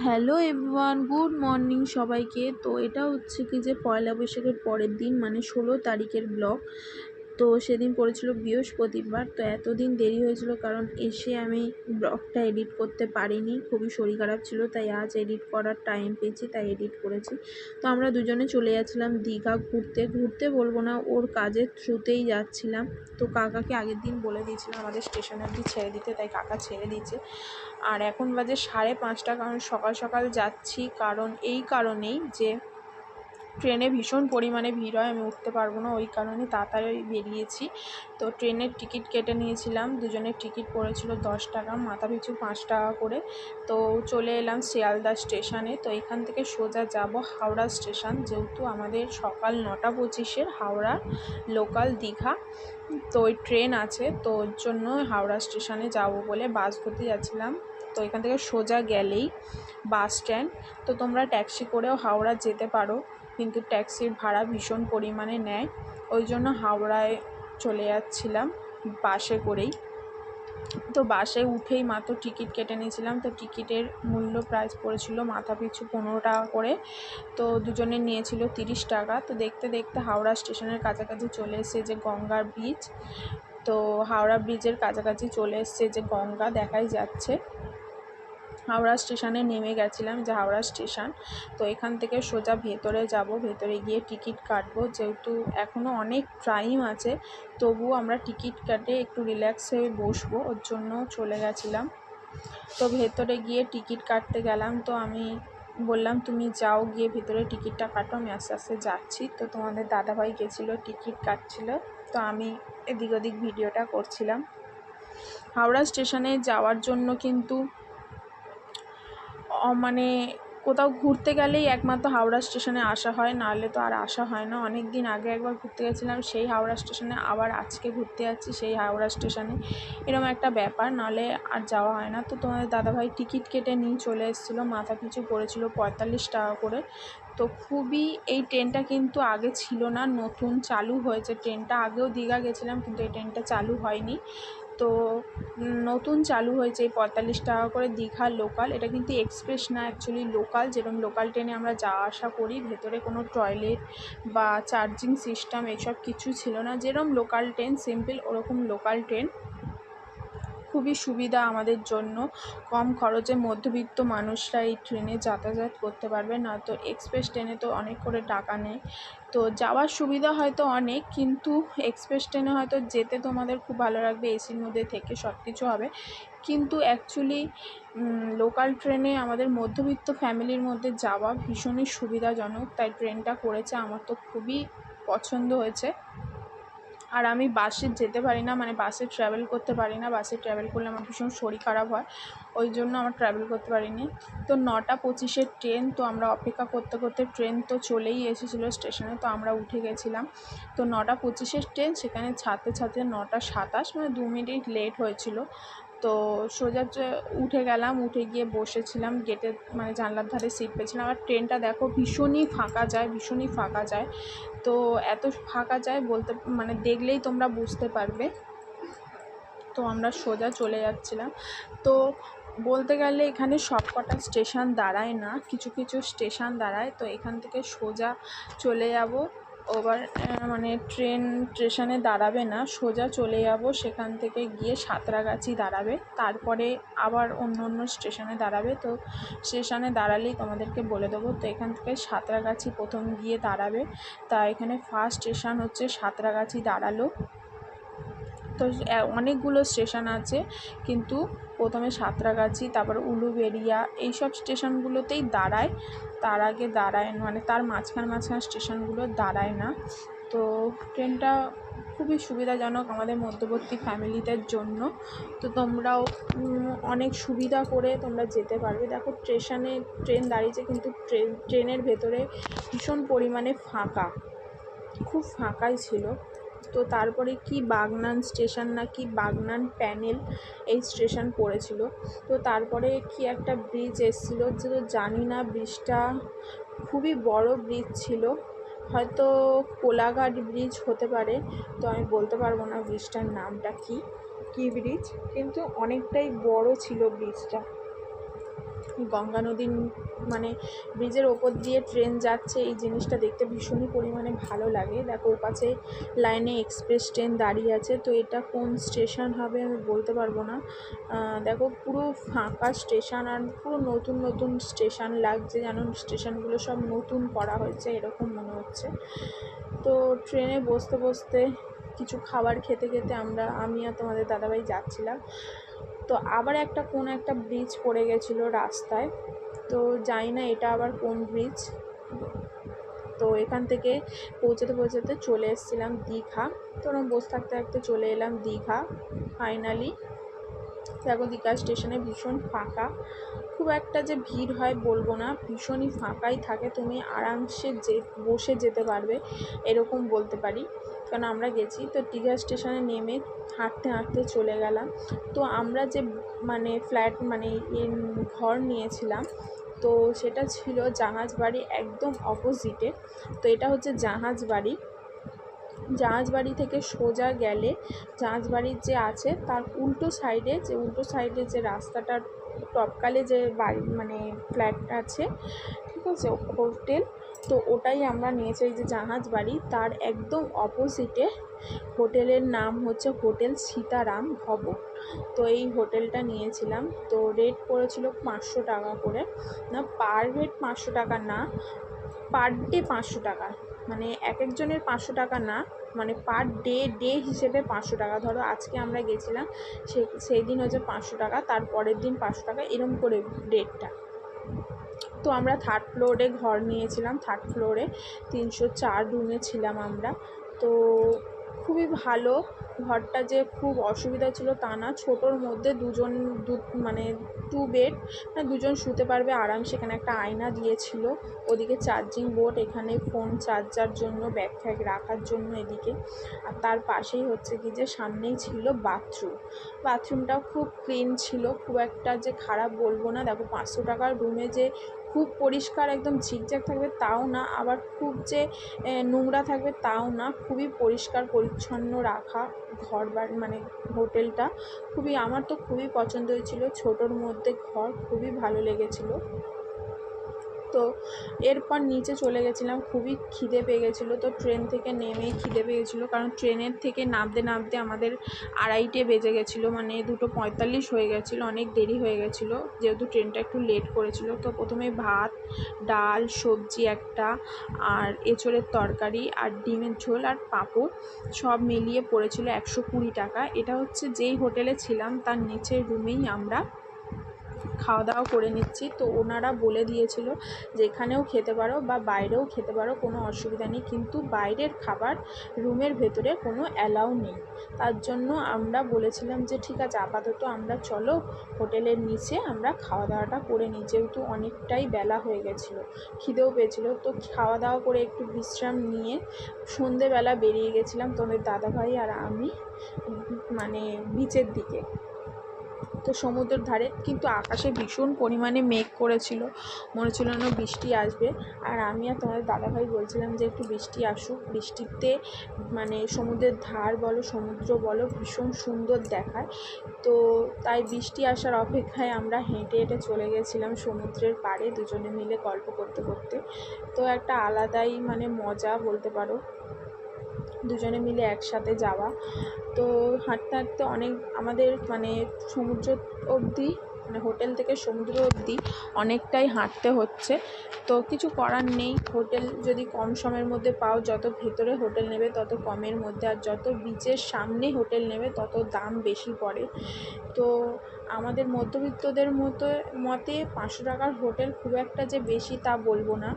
Hello everyone, good morning সবাইকে। তো এটা হচ্ছে কি যে পয়লা বৈশাখের পরের দিন, মানে 16 তারিখের ব্লগ। তো সেদিন পড়েছিল বৃহস্পতিবার। তো এতদিন দেরি হয়েছিল কারণ এসে আমি ব্লগটা এডিট করতে পারিনি, খুবই শরীর খারাপ ছিল, তাই আজ এডিট করার টাইম পেয়েছি, তাই এডিট করেছি। তো আমরা দুজনে চলে যাচ্ছিলাম দীঘা ঘুরতে। ঘুরতে বলবো না, ওর কাজের থ্রুতেই যাচ্ছিলাম। তো কাকাকে আগের দিন বলে দিয়েছিলাম আমাদের স্টেশনে অবধি ছেড়ে দিতে, তাই কাকা ছেড়ে দিয়েছে। আর এখন বাজে 5:30, কারণ সকাল সকাল যাচ্ছি, কারণ এই কারণেই যে ট্রেনে ভীষণ পরিমাণে ভিড় হয়, আমি উঠতে পারবো না, ওই কারণে তাড়াতাড়ি বেরিয়েছি। তো ট্রেনের টিকিট কেটে নিয়েছিলাম, দুজনের টিকিট পড়েছিল 10 টাকা, মাথা পিছু 5 টাকা করে। তো চলে এলাম শিয়ালদা স্টেশনে। তো এখান থেকে সোজা যাব হাওড়া স্টেশন, যেহেতু আমাদের সকাল 9:25 হাওড়া লোকাল দীঘা। তো ওই ট্রেন আছে, তো ওর জন্য হাওড়া স্টেশনে যাব বলে বাস ধরতে যাচ্ছিলাম। তো এখান থেকে সোজা গেলেই বাস স্ট্যান্ড। তো তোমরা ট্যাক্সি করেও হাওড়া যেতে পারো, কিন্তু ট্যাক্সির ভাড়া ভীষণ পরিমাণে নেয়, ওই জন্য হাওড়ায় চলে যাচ্ছিলাম বাসে করেই। তো বাসে উঠেই মাত্র টিকিট কেটে নিয়েছিলাম। তো টিকিটের মূল্য প্রাইস পড়েছিল মাথা পিছু 15 টাকা করে। তো দুজনে নিয়েছিল 30 টাকা। তো দেখতে দেখতে হাওড়া স্টেশনের কাছাকাছি চলে এসেছে যে গঙ্গার ব্রিজ। তো হাওড়া ব্রিজের কাছাকাছি চলে এসেছে যে গঙ্গা দেখাই যাচ্ছে। হাওড়া স্টেশনে নেমে গেছিলাম, যে হাওড়া স্টেশন। তো এখান থেকে সোজা ভেতরে যাব, ভেতরে গিয়ে টিকিট কাটবো, যেহেতু এখনও অনেক টাইম আছে, তবুও আমরা টিকিট কাটে একটু রিল্যাক্স হয়ে বসবো, ওর জন্য চলে গেছিলাম। তো ভেতরে গিয়ে টিকিট কাটতে গেলাম। তো আমি বললাম তুমি যাও, গিয়ে ভেতরে টিকিটটা কাটো, আমি আস্তে আস্তে যাচ্ছি। তো তোমাদের দাদাভাই গেছিলো, টিকিট কাটছিল, তো আমি এদিক ওদিক ভিডিওটা করছিলাম। হাওড়া স্টেশনে যাওয়ার জন্য কিন্তু মানে কোথাও ঘুরতে গেলেই একমাত্র হাওড়া স্টেশনে আসা হয়, নাহলে তো আর আসা হয় না। অনেক দিন আগে একবার ঘুরতে গেছিলাম সেই হাওড়া স্টেশনে, আবার আজকে ঘুরতে যাচ্ছি সেই হাওড়া স্টেশনে, এরকম একটা ব্যাপার, নাহলে আর যাওয়া হয় না। তো তোমাদের দাদাভাই টিকিট কেটে নিয়ে চলে এসেছিলো, মাথা পিছু পড়েছিল 45 টাকা করে। তো খুবই, এই ট্রেনটা কিন্তু আগে ছিল না, নতুন চালু হয়েছে ট্রেনটা। আগেও দীঘা গেছিলাম, কিন্তু এই ট্রেনটা চালু হয়নি। তো নতুন চালু হয়েছে এই 45 টাকা করে দীঘা লোকাল। এটা কিন্তু এক্সপ্রেস না, অ্যাকচুয়ালি লোকাল। যেরকম লোকাল ট্রেনে আমরা যাওয়া আসা করি, ভেতরে কোনো টয়লেট বা চার্জিং সিস্টেম এসব কিছু ছিল না, যেরকম লোকাল ট্রেন সিম্পল, ওরকম লোকাল ট্রেন। খুবই সুবিধা আমাদের জন্য, কম খরচে মধ্যবিত্ত মানুষরা এই ট্রেনে যাতায়াত করতে পারবে না। তো এক্সপ্রেস ট্রেনে তো অনেক করে টাকা নেয়। তো যাওয়ার সুবিধা হয়তো অনেক, কিন্তু এক্সপ্রেস ট্রেনে হয়তো যেতে তোমাদের খুব ভালো লাগবে, এসির মধ্যে থেকে সব কিছু হবে, কিন্তু অ্যাকচুয়ালি লোকাল ট্রেনে আমাদের মধ্যবিত্ত ফ্যামিলির মধ্যে যাওয়া ভীষণই সুবিধাজনক, তাই ট্রেনটা করেছে, আমার তো খুবই পছন্দ হয়েছে। আর আমি বাসে যেতে পারি না, মানে বাসে ট্রাভেল করতে পারি না, বাসে ট্রাভেল করলে আমার ভীষণ শরীর খারাপ হয়, ওই জন্য আমার ট্রাভেল করতে পারিনি। তো 9:25 ট্রেন। তো আমরা অপেক্ষা করতে করতে ট্রেন তো চলেই এসেছিলো স্টেশনে, তো আমরা উঠে গেছিলাম। তো 9:25 ট্রেন, সেখানে ছাড়তে ছাড়তে 9:27, মানে 2 মিনিট লেট হয়েছিল। তো সোজা উঠে গেলাম, উঠে গিয়ে বসেছিলাম গেটের, মানে জানলার ধারে সিট পেয়েছিলাম। আর ট্রেনটা দেখো ভীষণই ফাঁকা যায়, ভীষণই ফাঁকা যায়। তো এত ফাঁকা যায় বলতে, মানে দেখলেই তোমরা বুঝতে পারবে। তো আমরা সোজা চলে যাচ্ছিলাম। তো বলতে গেলে এখানে সব কটা স্টেশন দাঁড়ায় না, কিছু কিছু স্টেশন দাঁড়ায়। তো এখান থেকে সোজা চলে যাব, ওভার মানে ট্রেন স্টেশনে দাঁড়াবে না, সোজা চলে যাব, সেখান থেকে গিয়ে সাঁতরাগাছি দাঁড়াবে, তারপরে আবার অন্য অন্য স্টেশনে দাঁড়াবে। তো স্টেশনে দাঁড়ালেই তোমাদেরকে বলে দেবো। তো এখান থেকে সাঁতরাগাছি প্রথম গিয়ে দাঁড়াবে। তা এখানে ফার্স্ট স্টেশন হচ্ছে সাঁতরাগাছি দাঁড়ালো। তো অনেকগুলো স্টেশন আছে, কিন্তু প্রথমে সাঁতরাগাছি, তারপর উলুবেড়িয়া, এইসব স্টেশনগুলোতেই দাঁড়ায়, তার আগে দাঁড়ায়, মানে তার মাঝখান স্টেশনগুলো দাঁড়ায় না। তো ট্রেনটা খুবই সুবিধাজনক আমাদের মধ্যবর্তী ফ্যামিলিদের জন্য। তো তোমরাও অনেক সুবিধা করে তোমরা যেতে পারবে। দেখো ট্রেন দাঁড়িয়েছে, কিন্তু ট্রেনের ভেতরে ভীষণ পরিমাণে ফাঁকা, খুব ফাঁকাই ছিল। তো তারপরে কি বাগনান স্টেশন না কি বাগনান প্যানেল, এই স্টেশন পড়েছিল। তো তারপরে কি একটা ব্রিজ এসেছিলো, যে তো জানি না, ব্রিজটা খুবই বড় ব্রিজ ছিল, হয়তো কোলাঘাট ব্রিজ হতে পারে। তো আমি বলতে পারবো না ব্রিজটার নামটা কী ব্রিজ, কিন্তু অনেকটাই বড় ছিল ব্রিজটা। গঙ্গা নদীর মানে ব্রিজের ওপর দিয়ে ট্রেন যাচ্ছে, এই জিনিসটা দেখতে ভীষণই পরিমাণে ভালো লাগে। দেখো ওপাশে লাইনে এক্সপ্রেস ট্রেন দাঁড়িয়ে আছে, তো এটা কোন স্টেশন হবে আমি বলতে পারবো না। দেখো পুরো ফাঁকা স্টেশন, আর পুরো নতুন নতুন স্টেশন লাগছে, যেন স্টেশনগুলো সব নতুন করা হয়েছে এরকম মনে হচ্ছে। তো ট্রেনে বসতে বসতে কিছু খাবার খেতে খেতে আমি আর তোমাদের দাদাভাই যাচ্ছিলাম। তো আবার কোন একটা ব্রিজ পড়ে গেছিলো রাস্তায়, তো জানি না এটা আবার কোন ব্রিজ। তো এখান থেকে পৌঁছাতে পৌঁছাতে চলে এসেছিলাম দীঘা। তো ওরকম বসে থাকতে থাকতে চলে এলাম দীঘা ফাইনালি। দেখো দীঘা স্টেশনে ভীষণ ফাঁকা, খুব একটা যে ভিড় হয় বলবো না, ভীষণই ফাঁকাই থাকে, তুমি আরামসে বসে যেতে পারবে এরকম বলতে পারি। কারণ আমরা গেছি তো দীঘা স্টেশনে নেমে হাঁটতে হাঁটতে চলে গেলাম। তো আমরা যে মানে ফ্ল্যাট মানে ঘর নিয়েছিলাম, তো সেটা ছিল জাহাজবাড়ি একদম অপোজিটে। তো এটা হচ্ছে জাহাজবাড়ি। জাহাজবাড়ি থেকে সোজা গেলে জাহাজবাড়ির যে আছে তার উল্টো সাইডে যে রাস্তাটার টপকালে যে বাড়ি মানে ফ্ল্যাট আছে, ঠিক আছে, হোটেল, তো ওটাই আমরা নিয়েছি। এই যে জাহাজবাড়ি তার একদম অপোজিটে হোটেলের নাম হচ্ছে হোটেল সীতারাম ভবন। তো এই হোটেলটা নিয়েছিলাম। তো রেট পড়েছিল 500 টাকা করে, না পার হেড 500 টাকা না, পার ডে 500 টাকা, মানে এক একজনের 500 টাকা না, মানে পার ডে হিসেবে 500 টাকা। ধরো আজকে আমরা গেছিলাম, সেই দিন হচ্ছে 500 টাকা, তারপরের দিন 500 টাকা, এরম করে রেটটা। তো আমরা 3rd ফ্লোরে ঘর নিয়েছিলাম, 3rd ফ্লোরে 304 রুমে ছিলাম আমরা। তো খুবই ভালো ঘরটা, যে খুব অসুবিধা ছিল তা না, ছোটোর মধ্যে মানে 2 বেড, মানে 2 জন শুতে পারবে আরামসে। এখানে একটা আয়না দিয়েছিল, ওদিকে চার্জিং বোর্ড, এখানে ফোন চার্জার জন্য, ব্যাগ ফ্যাগ রাখার জন্য এদিকে। আর তার পাশেই হচ্ছে কি যে সামনেই ছিল বাথরুমটাও খুব ক্লিন ছিল, খুব একটা যে খারাপ বলবো না। দেখো 500 টাকার রুমে যে খুব পরিষ্কার একদম ঝিকঝ্যাক থাকবে তাও না, আবার খুব যে নোংরা থাকবে তাও না, খুবই পরিষ্কার পরিচ্ছন্ন রাখা ঘরবাড়ি মানে হোটেলটা। আমার তো খুবই পছন্দ হয়েছিল, ছোটোর মধ্যে ঘর, খুবই ভালো লেগেছিলো। তো এরপর নিচে চলে গেছিলাম, খুবই খিদে পেয়ে গেছিলো। তো ট্রেন থেকে নেমেই খিদে পেয়ে গেছিলো, কারণ ট্রেনের থেকে নামতে আমাদের 2:30 বেজে গেছিলো, মানে 2:45 হয়ে গেছিলো, অনেক দেরি হয়ে গেছিলো যেহেতু ট্রেনটা একটু লেট করেছিল। তো প্রথমে ভাত, ডাল, সবজি একটা, আর এঁচোড়ের তরকারি, আর ডিমের ঝোল, আর পাঁপড়, সব মিলিয়ে পড়েছিল 120 টাকা। এটা হচ্ছে যেই হোটেলে ছিলাম তার নিচের রুমেই আমরা খাওয়া দাওয়া করে নিচ্ছি। তো ওনারা বলে দিয়েছিল যে এখানেও খেতে পারো বা বাইরেও খেতে পারো, কোনো অসুবিধা নেই, কিন্তু বাইরের খাবার রুমের ভেতরে কোনো অ্যালাউ নেই। তার জন্য আমরা বলেছিলাম যে ঠিক আছে, আপাতত আমরা চলো হোটেলের নিচে আমরা খাওয়া দাওয়াটা করে নিই, যেহেতু অনেকটাই বেলা হয়ে গেছিলো, খিদেও পেয়েছিলো। তো খাওয়া দাওয়া করে একটু বিশ্রাম নিয়ে সন্ধেবেলা বেরিয়ে গেছিলাম তোমাদের দাদাভাই আর আমি, মানে বিচের দিকে। তো সমুদ্রের ধারে, কিন্তু আকাশে ভীষণ পরিমাণে মেঘ করেছিল, মনে হচ্ছিল যেন বৃষ্টি আসবে। আর আমি আর তোমাদের দাদাভাই বলছিলাম যে একটু বৃষ্টি আসুক, বৃষ্টিতে মানে সমুদ্রের ধার বলো সমুদ্র বলো ভীষণ সুন্দর দেখায়। তো তাই বৃষ্টি আসার অপেক্ষায় আমরা হেঁটে হেঁটে চলে গেছিলাম সমুদ্রের পাড়ে, দুজনে মিলে গল্প করতে করতে। তো একটা আলাদাই মানে মজা বলতে পারো, দুজনে মিলে একসাথে যাওয়া। তো হাঁটতে হাঁটতে অনেক আমাদের মানে সমুদ্র অবধি, মানে হোটেল থেকে সমুদ্র অবধি অনেকটাই হাঁটতে হচ্ছে। তো কিছু করার নেই, হোটেল যদি কম সময়ের মধ্যে পাও, যত ভেতরে হোটেল নেবে তত কমের মধ্যে, আর যত বিচের সামনে হোটেল নেবে তত দাম বেশি পড়ে। তো আমাদের মধ্যবিত্তদের মতে 500 টাকার হোটেল খুব একটা যে বেশি তা বলবো না,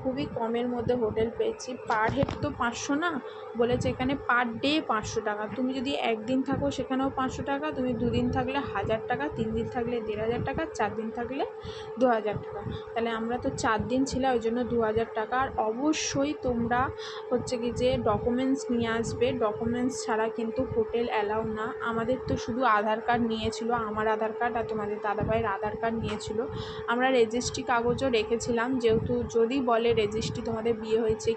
খুবই কমের মধ্যে হোটেল পেয়েছি। পার হেড তো 500 না, বলেছে এখানে পার ডে 500 টাকা। তুমি যদি একদিন থাকো সেখানেও 500 টাকা, তুমি 2 দিন থাকলে 1000 টাকা, 3 দিন থাকলে 1500 টাকা, 4 দিন থাকলে 2000 টাকা। তাহলে আমরা তো 4 দিন ছিলাম, ওই জন্য 2000 টাকা। আর অবশ্যই তোমরা হচ্ছে কি যে ডকুমেন্টস নিয়ে আসবে, ডকুমেন্টস ছাড়া কিন্তু হোটেল অ্যালাউ না। আমাদের তো শুধু আধার কার্ড নিয়েছিল, আমার আধার কার্ড আর তোমাদের দাদাভাইয়ের আধার কার্ড নিয়েছিল। আমরা রেজিস্ট্রি কাগজও রেখেছিলাম, যেহেতু যদি বলে রেজিস্ট্রি তোমাদের বিয়ে হয়েছে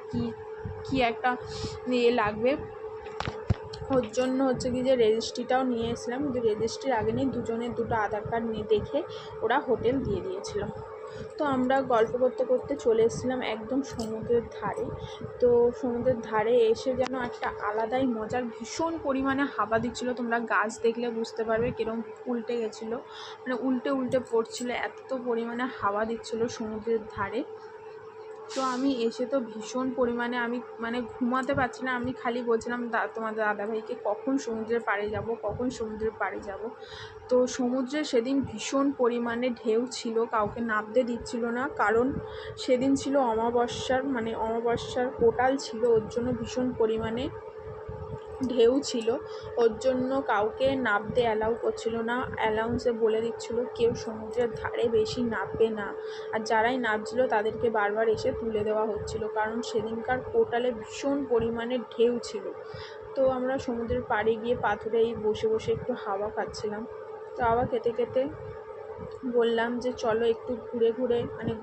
কি একটা লাগবে, ওর জন্য হচ্ছে কি যে রেজিস্ট্রিটাও নিয়ে এসেছিলাম, কিন্তু রেজিস্ট্রির আগে নিয়ে দুজনের দুটো আধার কার্ড নিয়ে দেখে ওরা হোটেল দিয়ে দিয়েছিল। তো আমরা গল্প করতে করতে চলে এসেছিলাম একদম সমুদ্রের ধারে। তো সমুদ্রের ধারে এসে যেন একটা আলাদাই মজার, ভীষণ পরিমাণে হাওয়া দিচ্ছিলো। তোমরা গাছ দেখলে বুঝতে পারবে কীরকম উল্টে গেছিলো, মানে উল্টে উল্টে পড়ছিলো, এত পরিমাণে হাওয়া দিচ্ছিলো সমুদ্রের ধারে। তো আমি এসে তো ভীষণ পরিমাণে আমি মানে ঘুমাতে পারছি না, আমি খালি বলছিলাম তোমাদের দাদাভাইকে কখন সমুদ্রের পাড়ে যাব, কখন সমুদ্রের পাড়ে যাব। তো সমুদ্রে সেদিন ভীষণ পরিমাণে ঢেউ ছিল, কাউকে নামতে দিচ্ছিল না, কারণ সেদিন ছিল অমাবস্যার, মানে অমাবস্যার কোটাল ছিল, ওর জন্য ভীষণ পরিমাণে ঢেউ ছিল, ওর জন্য কাউকে নামতে অ্যালাউ করছিল না। অ্যালাউন্সে বলে দিচ্ছিল কেউ সমুদ্রের ধারে বেশি নামবে না, আর যারাই নামছিল তাদেরকে বারবার এসে তুলে দেওয়া হচ্ছিল, কারণ সেদিনকার কোটালে ভীষণ পরিমাণে ঢেউ ছিল। তো আমরা সমুদ্রের পাড়ে গিয়ে পাথরেই বসে বসে একটু হাওয়া খাচ্ছিলাম। তো হাওয়া খেতে খেতে বললাম যে চলো একটু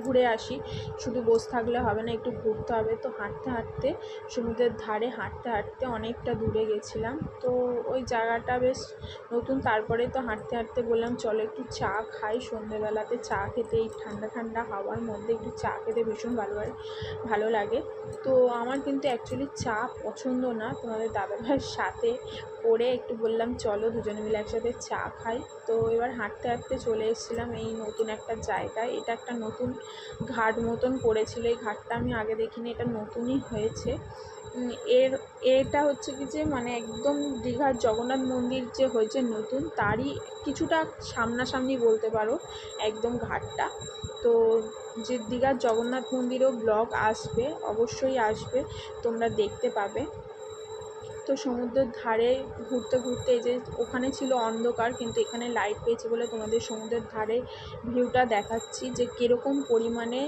ঘুরে আসি, শুধু বসে থাকলে হবে না, একটু ঘুরতে হবে। তো হাঁটতে হাঁটতে সমুদ্রের ধারে হাঁটতে হাঁটতে অনেকটা দূরে গেছিলাম। তো ওই জায়গাটা বেশ নতুন, তারপরে তো হাঁটতে হাঁটতে বললাম চলো একটু চা খাই, সন্ধেবেলাতে চা খেতে, এই ঠান্ডা ঠান্ডা হাওয়ার মধ্যে একটু চা খেতে ভীষণ ভালো লাগে। তো আমার কিন্তু অ্যাকচুয়ালি চা পছন্দ না, তোমাদের দাদাভাইয়ের সাথে করে একটু বললাম চলো দুজনে মিলে একসাথে চা খাই। তো এবার হাঁটতে হাঁটতে চলে এসেছিলাম এই নতুন একটা জায়গায়। এটা একটা নতুন ঘাট মতন করেছিল, এই ঘাটটা আমি আগে দেখিনি, এটা নতুনই হয়েছে। এটা হচ্ছে কি যে মানে একদম দীঘার জগন্নাথ মন্দির যে হয়েছে নতুন, তারই কিছুটা সামনাসামনি বলতে পারো একদম ঘাটটা। তো যে দীঘার জগন্নাথ মন্দিরেও ব্লগ আসবে, অবশ্যই আসবে, তোমরা দেখতে পাবে। তো সমুদ্রের ধারে ঘুরতে ঘুরতে এই যে ওখানে ছিল অন্ধকার, কিন্তু এখানে লাইট পেয়েছি বলে তোমাদের সমুদ্রের ধারে ভিউটা দেখাচ্ছি যে কীরকম পরিমাণে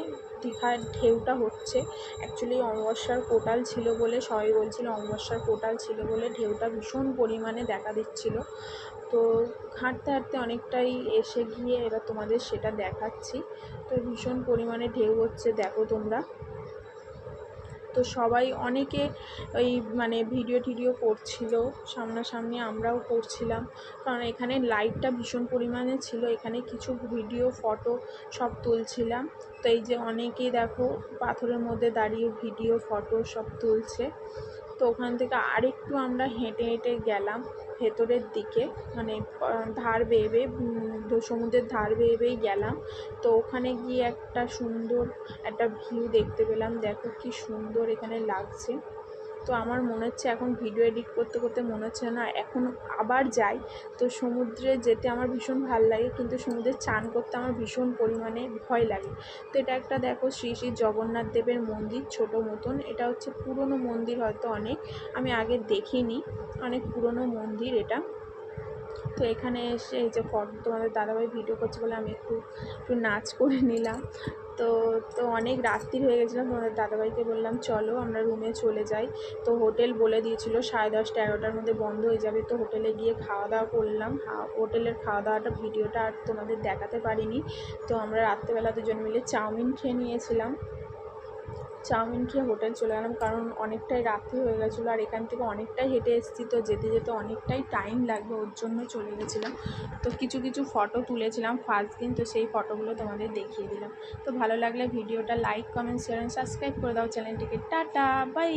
দীঘার ঢেউটা হচ্ছে। অ্যাকচুয়ালি অমাবস্যার কোটাল ছিল বলে সবাই বলছিল, অমাবস্যার কোটাল ছিল বলে ঢেউটা ভীষণ পরিমাণে দেখা দিচ্ছিল। তো হাঁটতে হাঁটতে অনেকটাই এসে গিয়ে এবার তোমাদের সেটা দেখাচ্ছি। তো ভীষণ পরিমাণে ঢেউ হচ্ছে, দেখো তোমরা। তো সবাই অনেকে ওই মানে ভিডিও টিডিও করছিল সামনাসামনি, আমরাও করছিলাম, কারণ এখানে লাইটটা ভীষণ পরিমাণে ছিল, এখানে কিছু ভিডিও ফটো সব তুলছিলাম। তো এই যে অনেকেই দেখো পাথরের মধ্যে দাঁড়িয়ে ভিডিও ফটো সব তুলছে। তো ওখান থেকে আরেকটু আমরা হেঁটে হেঁটে গেলাম ভেতরের দিকে, মানে ধার বেয়ে বেয়ে সমুদ্রের ধার বেয়ে বেয়েই গেলাম। তো ওখানে গিয়ে একটা সুন্দর একটা ভিউ দেখতে পেলাম, দেখো কি সুন্দর এখানে লাগছে। তো আমার মনে হচ্ছে এখন ভিডিও এডিট করতে করতে মনে হচ্ছে না এখন আবার যাই। তো সমুদ্রে যেতে আমার ভীষণ ভালো লাগে, কিন্তু সমুদ্রে চান করতে আমার ভীষণ পরিমাণে ভয় লাগে। তো এটা একটা দেখো শ্রী শ্রী জগন্নাথ দেবের মন্দির, ছোট মতন, এটা হচ্ছে পুরনো মন্দির, হয়তো অনেক আমি আগে দেখিনি, অনেক পুরনো মন্দির এটা। তো এখানে এসে এই যে ফটো, তোমাদের দাদাভাই ভিডিও করছে বলে আমি একটু নাচ করে নিলাম। তো তো অনেক রাত্রি হয়ে গেছিলাম, তোমাদের দাদাভাইকে বললাম চলো আমরা রুমে চলে যাই। তো হোটেল বলে দিয়েছিল 10:30 11টার মধ্যে বন্ধ হয়ে যাবে। তো হোটেলে গিয়ে খাওয়া দাওয়া করলাম, হোটেলের খাওয়া দাওয়াটা ভিডিওটা আর তোমাদের দেখাতে পারিনি। তো আমরা রাত্রেবেলা দুজন মিলে চাউমিন খেয়ে নিয়েছিলাম, চাউমিন খেয়ে হোটেল চলে গেলাম, কারণ অনেকটাই রাত্রি হয়ে গেছিলো, আর এখান থেকে অনেকটাই হেঁটে এসেছি, তো যেতে যেতে অনেকটাই টাইম লাগবে, ওর জন্য চলে গেছিলাম। তো কিছু ফটো তুলেছিলাম ফার্স্ট দিন, তো সেই ফটোগুলো তোমাদের দেখিয়ে দিলাম। তো ভালো লাগলে ভিডিওটা like comment share and subscribe করে দাও চ্যানেলটিকে। Tata bye.